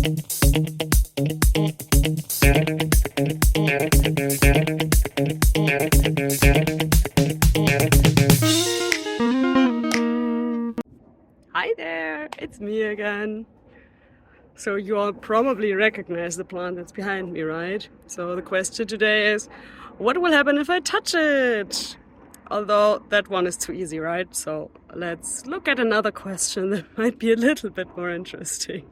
Hi there, it's me again. So you all probably recognize the plant that's behind me, right? So the question today is, what will happen if I touch it? Although that one is too easy, right? So let's look at another question that might be a little bit more interesting.